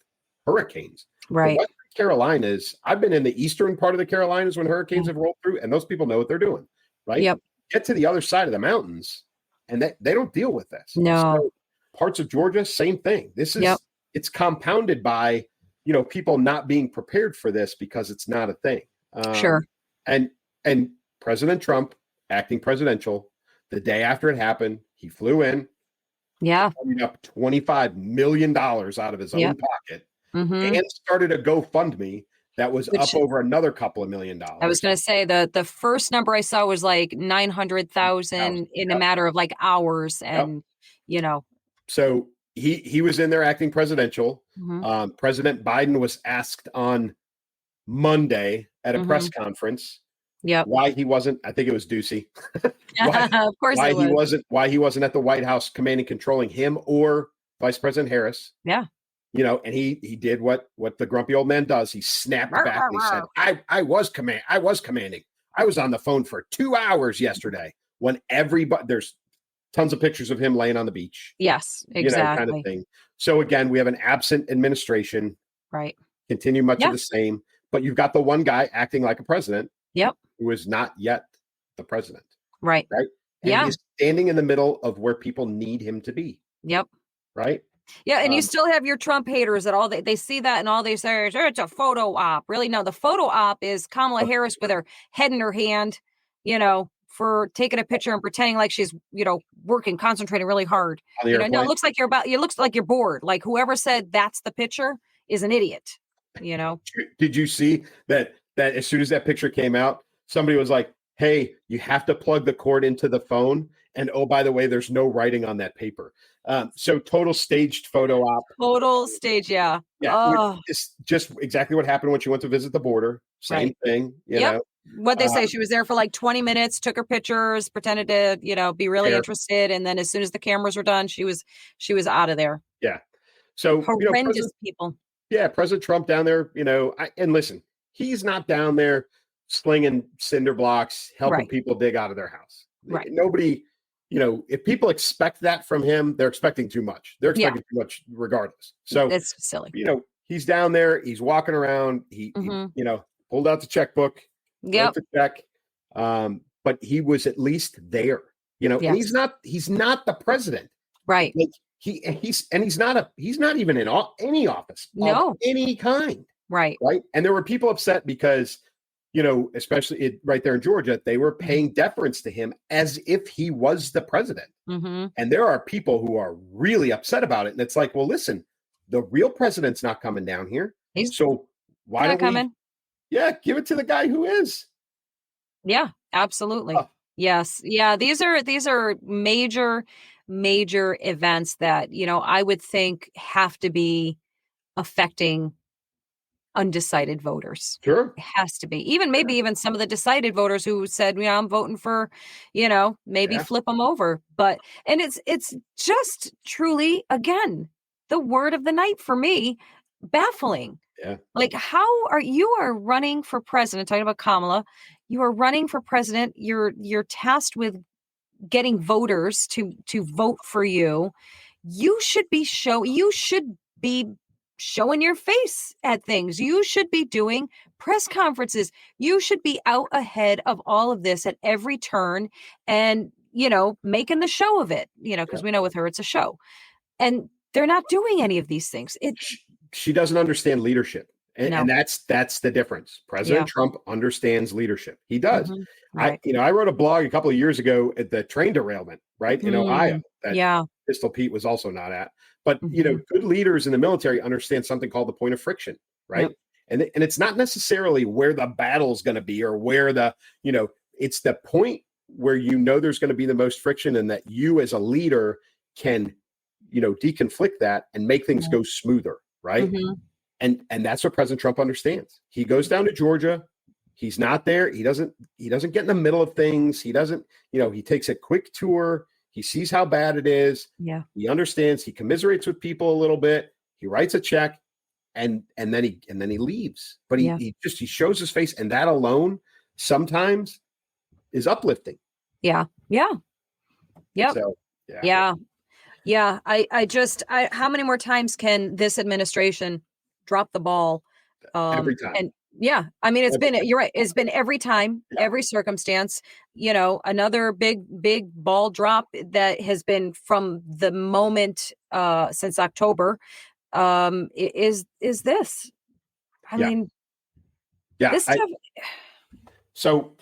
hurricanes. Right. The Western Carolinas, I've been in the eastern part of the Carolinas when hurricanes have rolled through, and those people know what they're doing, right? Yep. Get to the other side of the mountains, and they don't deal with this. No. So parts of Georgia, same thing. This is it's compounded by people not being prepared for this because it's not a thing. Sure. And President Trump, acting presidential, the day after it happened, he flew in, cleaned up $25 million out of his own pocket, and started a GoFundMe that was up over another couple of $1 million. I was going to say the first number I saw was like 900,000 in a matter of like hours, and So he was in there acting presidential. President Biden was asked on Monday at a press conference, Yep. Why he wasn't, I think it was Ducey. Of course it was. Why he wasn't at the White House commanding, controlling him or Vice President Harris. Yeah. And he did what the grumpy old man does. He snapped back and he said, I was commanding. I was on the phone for 2 hours yesterday when there's tons of pictures of him laying on the beach. Yes, exactly. Kind of thing. So again, we have an absent administration. Right. Continue much of the same, but you've got the one guy acting like a president. Yep. Who is not yet the president. Right. Right. And he's standing in the middle of where people need him to be. Yep. Right. Yeah, and you still have your Trump haters that all they see that and all they say is it's a photo op. Really, no, the photo op is Kamala Harris with her head in her hand, for taking a picture and pretending like she's, working, concentrating really hard. No, it looks like you're bored. Like whoever said that's the picture is an idiot. Did you see that as soon as that picture came out, somebody was like, "Hey, you have to plug the cord into the phone, and oh, by the way, there's no writing on that paper." So total staged photo op. Total stage, yeah. It's just exactly what happened when she went to visit the border. Same thing, you know. What they say, she was there for like 20 minutes, took her pictures, pretended to, be really interested, and then as soon as the cameras were done, she was out of there. Yeah. So horrendous people. Yeah, President Trump down there, and listen, he's not down there slinging cinder blocks, helping people dig out of their house. Right. Nobody. If people expect that from him, they're expecting too much. They're expecting too much regardless. So it's silly. He's down there. He's walking around. He pulled out the checkbook. Yep. The check. But he was at least there. And he's not the president. Right. Like he's not even in any office of any kind. Right. Right. And there were people upset because especially right there in Georgia, they were paying deference to him as if he was the president. Mm-hmm. And there are people who are really upset about it. And it's like, well, listen, the real president's not coming down here. So why don't we give it to the guy who is? Yeah, absolutely. Yes. Yeah. These are major events that, I would think have to be affecting undecided voters. Sure. It has to be. Maybe even some of the decided voters who said, I'm voting for, maybe flip them over. But, and it's just truly, again, the word of the night for me, baffling. Yeah. Like you are running for president, talking about Kamala, you are running for president. You're tasked with getting voters to vote for you. You should be showing your face at things. You should be doing press conferences. You should be out ahead of all of this at every turn and, making the show of it, because we know with her, it's a show. And they're not doing any of these things. She doesn't understand leadership. And that's the difference. President Trump understands leadership. He does. Mm-hmm. Right. I wrote a blog a couple of years ago at the train derailment, right? In Ohio. That Pistol Pete was also not at. But, good leaders in the military understand something called the point of friction, right? Yep. And it's not necessarily where the battle's going to be or where it's the point where there's going to be the most friction and that you as a leader can, deconflict that and make things go smoother, right? Mm-hmm. And that's what President Trump understands. He goes down to Georgia. He's not there. He doesn't get in the middle of things. He doesn't, he takes a quick tour. He sees how bad it is. Yeah. He understands. He commiserates with people a little bit. He writes a check and then he leaves. But he shows his face, and that alone sometimes is uplifting. Yeah. Yeah. Yep. So, Yeah. I how many more times can this administration drop the ball? Every time. And you're right. It's been every time, every circumstance, another big ball drop that has been from the moment since October is this. This stuff. So,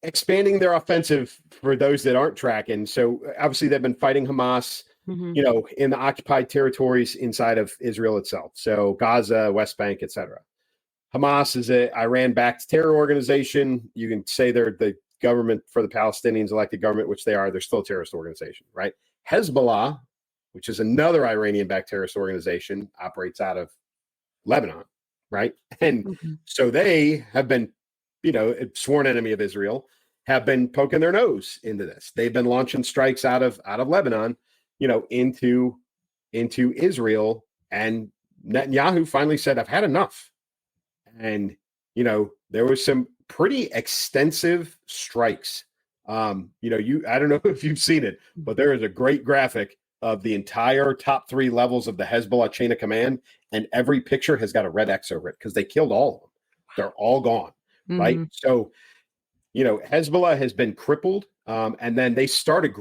expanding their offensive for those that aren't tracking. So obviously they've been fighting Hamas, in the occupied territories inside of Israel itself. So Gaza, West Bank, etc. Hamas is an Iran-backed terror organization. You can say they're the government for the Palestinians, elected government, which they are. They're still a terrorist organization, right? Hezbollah, which is another Iranian-backed terrorist organization, operates out of Lebanon, right? And so they have been sworn enemy of Israel, have been poking their nose into this. They've been launching strikes out of Lebanon, into Israel. And Netanyahu finally said, "I've had enough." And there was some pretty extensive strikes. I don't know if you've seen it, but there is a great graphic of the entire top 3 levels of the Hezbollah chain of command, and every picture has got a red X over it because they killed all of them. They're all gone, right? So, Hezbollah has been crippled, and then they started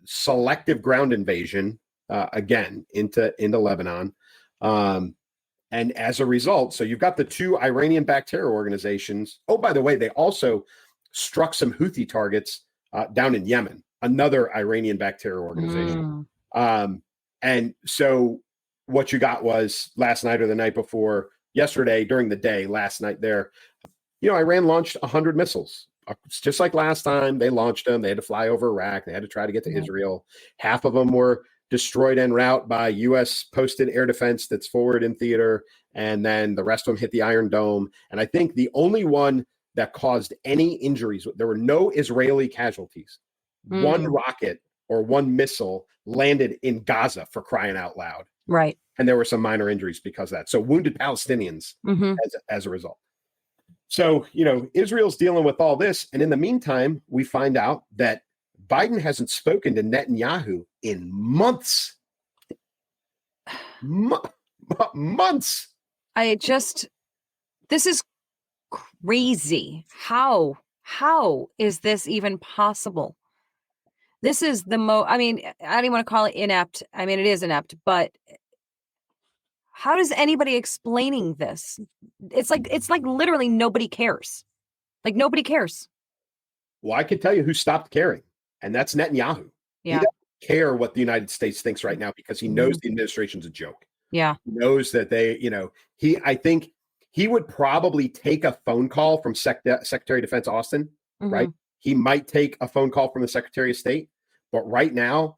selective ground invasion again into Lebanon, and as a result, so you've got the 2 Iranian-backed terror organizations. Oh, by the way, they also struck some Houthi targets down in Yemen, another Iranian-backed terror organization. And so what you got was last night or the night before, yesterday during the day, last night there, Iran launched 100 missiles. It's just like last time they launched them. They had to fly over Iraq. They had to try to get to Israel. Half of them were destroyed en route by U.S. posted air defense that's forward in theater. And then the rest of them hit the Iron Dome. And I think the only one that caused any injuries, there were no Israeli casualties. One rocket or one missile landed in Gaza, for crying out loud. Right. And there were some minor injuries because of that. So wounded Palestinians as a result. So, Israel's dealing with all this. And in the meantime, we find out that Biden hasn't spoken to Netanyahu in months. Months. This is crazy. How is this even possible? This is the I don't even want to call it inept. I mean, it is inept, but how does anybody explaining this? It's like literally nobody cares. Like nobody cares. Well, I could tell you who stopped caring, and that's Netanyahu. Yeah. He doesn't care what the United States thinks right now because he knows the administration's a joke. Yeah. He knows that I think he would probably take a phone call from Secretary of Defense Austin, right? He might take a phone call from the Secretary of State, but right now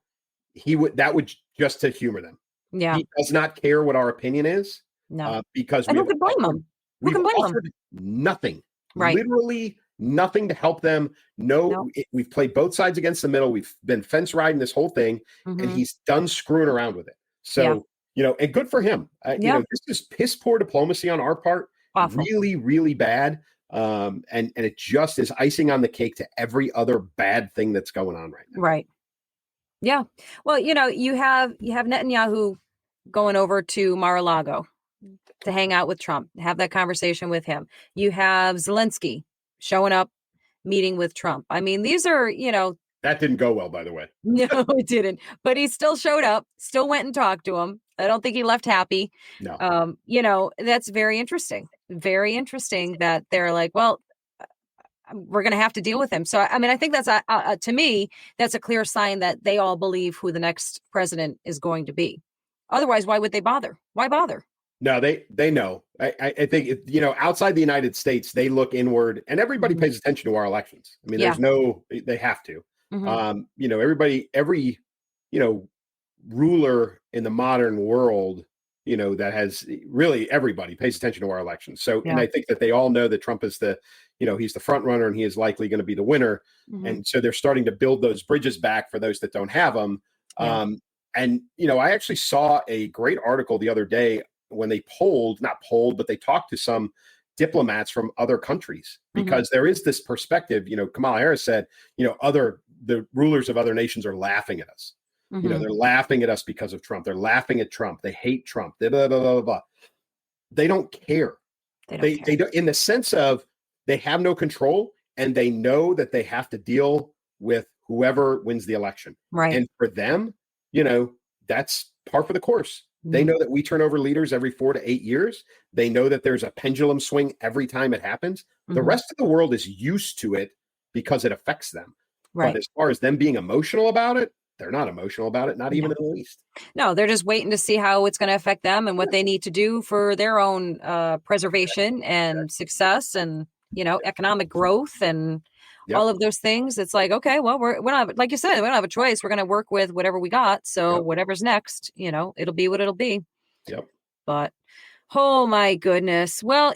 that would just to humor them. Yeah. He does not care what our opinion is. No. Because who can blame him? Who can blame him? Nothing. Right. Literally nothing to help them. We've played both sides against the middle. We've been fence riding this whole thing, and he's done screwing around with it. So, and good for him. This is piss poor diplomacy on our part. Awful. Really, really bad. And it just is icing on the cake to every other bad thing that's going on right now. Right. Yeah. Well, you have Netanyahu going over to Mar-a-Lago to hang out with Trump, have that conversation with him. You have Zelensky showing up, meeting with Trump. I mean, these are, That didn't go well, by the way. No, it didn't. But he still showed up, still went and talked to him. I don't think he left happy. No. That's very interesting. Very interesting that they're like, well, we're going to have to deal with him. So, I mean, I think that's, to me, that's a clear sign that they all believe who the next president is going to be. Otherwise, why would they bother? Why bother? No, they know. I think, outside the United States, they look inward, and everybody pays attention to our elections. I mean, they have to. Every ruler in the modern world, that has really everybody pays attention to our elections. So, and I think that they all know that Trump is he's the front runner and he is likely going to be the winner. And so they're starting to build those bridges back for those that don't have them. I actually saw a great article the other day when they but they talked to some diplomats from other countries, because there is this perspective, Kamala Harris said, the rulers of other nations are laughing at us. They're laughing at us because of Trump. They're laughing at Trump. They hate Trump. Blah, blah, blah, blah, blah. They don't care. They don't, in the sense of they have no control, and they know that they have to deal with whoever wins the election. Right. And for them, that's par for the course. They know that we turn over leaders every 4 to 8 years. They know that there's a pendulum swing every time it happens. The rest of the world is used to it because it affects them. Right. But as far as them being emotional about it, they're not emotional about it, not even in the least. No, they're just waiting to see how it's going to affect them and what they need to do for their own preservation and success and, economic growth and all of those things. It's like, okay, well, we're not, like you said, we don't have a choice. We're going to work with whatever we got. So whatever's next, it'll be what it'll be. Yep. But, oh my goodness. Well,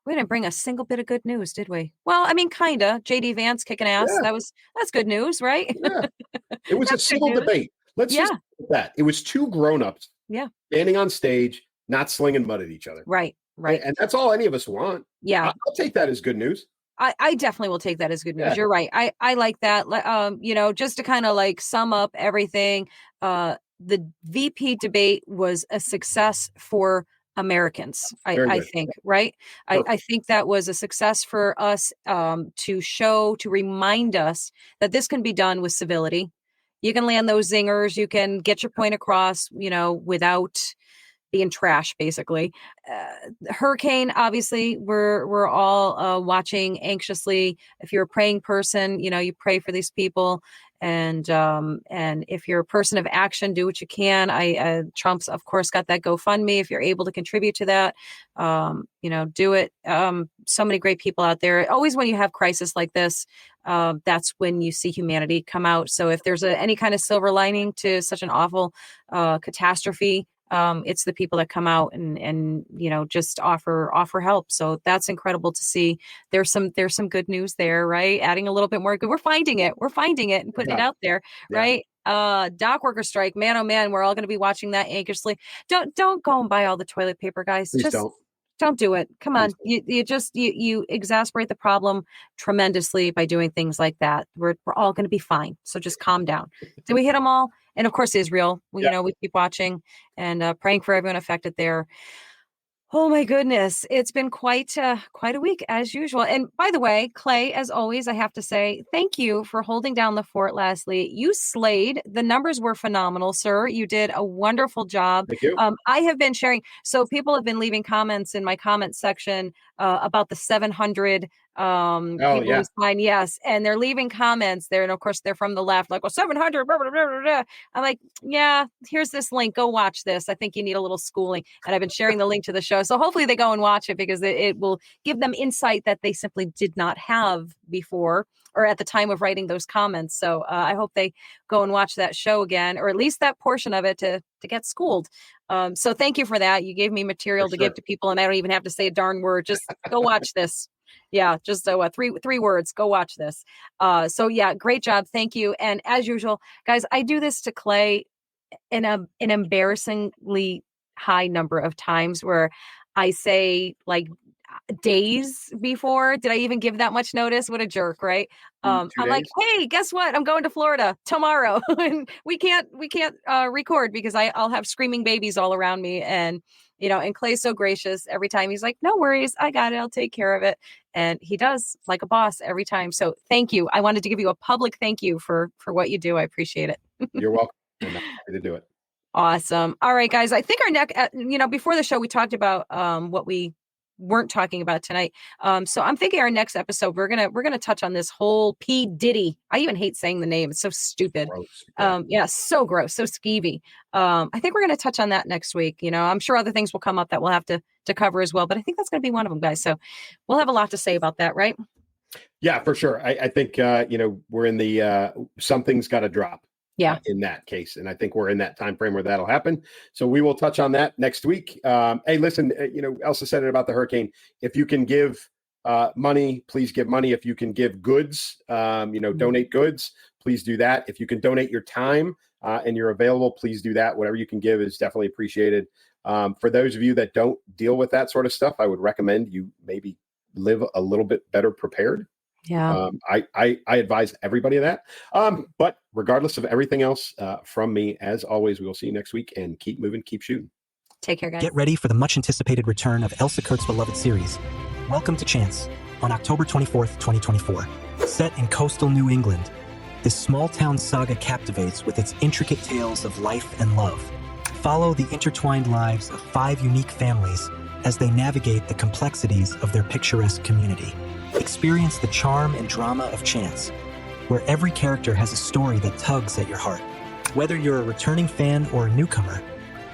We didn't bring a single bit of good news, did we? Well, I mean, kinda. JD Vance kicking ass. Yeah. That's good news, right? Yeah. It was a That's good civil news. debate. Let's Yeah. just put that. It was two grown-ups Yeah. standing on stage, not slinging mud at each other. Right. Right. And that's all any of us want. Yeah. I'll take that as good news. I definitely will take that as good news. Yeah. You're right. I like that. Just to kind of like sum up everything, the VP debate was a success for Americans. Very I good. think, right? I think that was a success for us to remind us that this can be done with civility. You can land those zingers. You can get your point across, without being trash, basically. Hurricane, obviously, we're all watching anxiously. If you're a praying person, you pray for these people, and if you're a person of action, do what you can. Trump's, of course, got that GoFundMe. If you're able to contribute to that, do it. So many great people out there. Always when you have crisis like this, that's when you see humanity come out. So if there's any kind of silver lining to such an awful catastrophe, it's the people that come out and just offer help. So that's incredible to see. There's some good news there, right? Adding a little bit more good. We're finding it and putting it out there, right? Dock worker strike, man, oh man, we're all going to be watching that anxiously. Don't go and buy all the toilet paper, guys. Please Just don't do it. Come on. You exasperate the problem tremendously by doing things like that. We're all going to be fine. So just calm down. Did we hit them all? And of course, Israel, we keep watching and praying for everyone affected there. Oh my goodness. It's been quite a week as usual. And by the way, Clay, as always, I have to say, thank you for holding down the fort last week. You slayed. The numbers were phenomenal, sir. You did a wonderful job. Thank you. I have been sharing. So people have been leaving comments in my comment section about the 700 people who signed yes. And they're leaving comments there. And of course, they're from the left, like, well, 700. Blah, blah, blah, blah, blah. I'm like, yeah, here's this link. Go watch this. I think you need a little schooling. And I've been sharing the link to the show. So hopefully they go and watch it because it will give them insight that they simply did not have before or at the time of writing those comments. So I hope they go and watch that show again, or at least that portion of it to get schooled. So thank you for that. You gave me material to give to people, and I don't even have to say a darn word. Just go watch this. Yeah, just three words. Go watch this. So yeah, great job. Thank you. And as usual, guys, I do this to Clay in an embarrassingly high number of times where I say like days before. Did I even give that much notice? What a jerk, right? I'm like, hey, guess what? I'm going to Florida tomorrow, and we can't record because I'll have screaming babies all around me. And and Clay's so gracious every time. He's like, no worries, I got it. I'll take care of it. And he does, like a boss every time. So thank you. I wanted to give you a public thank you for what you do. I appreciate it. You're welcome. I'm happy to do it. Awesome. All right, guys. I think our next, before the show, we talked about what we weren't talking about tonight. So I'm thinking our next episode, we're gonna touch on this whole P. Diddy. I even hate saying the name. It's so stupid. Gross. So gross, so skeevy. I think we're gonna touch on that next week. I'm sure other things will come up that we'll have to cover as well, but I think that's gonna be one of them, guys. So we'll have a lot to say about that, right? Yeah, for sure. I think we're in the something's got to drop. Yeah. In that case. And I think we're in that time frame where that'll happen. So we will touch on that next week. Hey, listen, Elsa said it about the hurricane. If you can give money, please give money. If you can give goods, donate goods, please do that. If you can donate your time and you're available, please do that. Whatever you can give is definitely appreciated. For those of you that don't deal with that sort of stuff, I would recommend you maybe live a little bit better prepared. Yeah. I advise everybody of that. But regardless of everything else from me, as always, we will see you next week, and keep moving, keep shooting. Take care, guys. Get ready for the much anticipated return of Elsa Kurt's beloved series, Welcome to Chance, on October 24th, 2024. Set in coastal New England, this small town saga captivates with its intricate tales of life and love. Follow the intertwined lives of 5 unique families as they navigate the complexities of their picturesque community. Experience the charm and drama of Chance, where every character has a story that tugs at your heart. Whether you're a returning fan or a newcomer,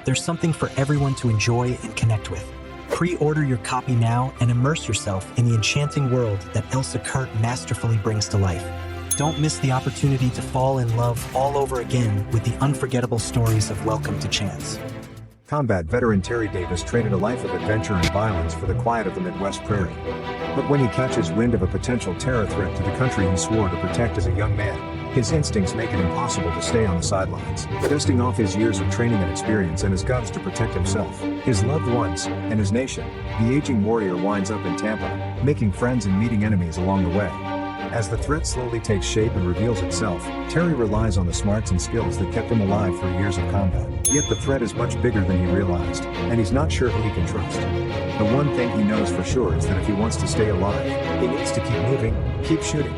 there's something for everyone to enjoy and connect with. Pre-order your copy now and immerse yourself in the enchanting world that Elsa Kurt masterfully brings to life. Don't miss the opportunity to fall in love all over again with the unforgettable stories of Welcome to Chance. Combat veteran Terry Davis traded a life of adventure and violence for the quiet of the Midwest prairie. But when he catches wind of a potential terror threat to the country he swore to protect as a young man, his instincts make it impossible to stay on the sidelines. Dusting off his years of training and experience and his guns to protect himself, his loved ones, and his nation, the aging warrior winds up in Tampa, making friends and meeting enemies along the way. As the threat slowly takes shape and reveals itself, Terry relies on the smarts and skills that kept him alive for years of combat. Yet the threat is much bigger than he realized, and he's not sure who he can trust. The one thing he knows for sure is that if he wants to stay alive, he needs to keep moving, keep shooting,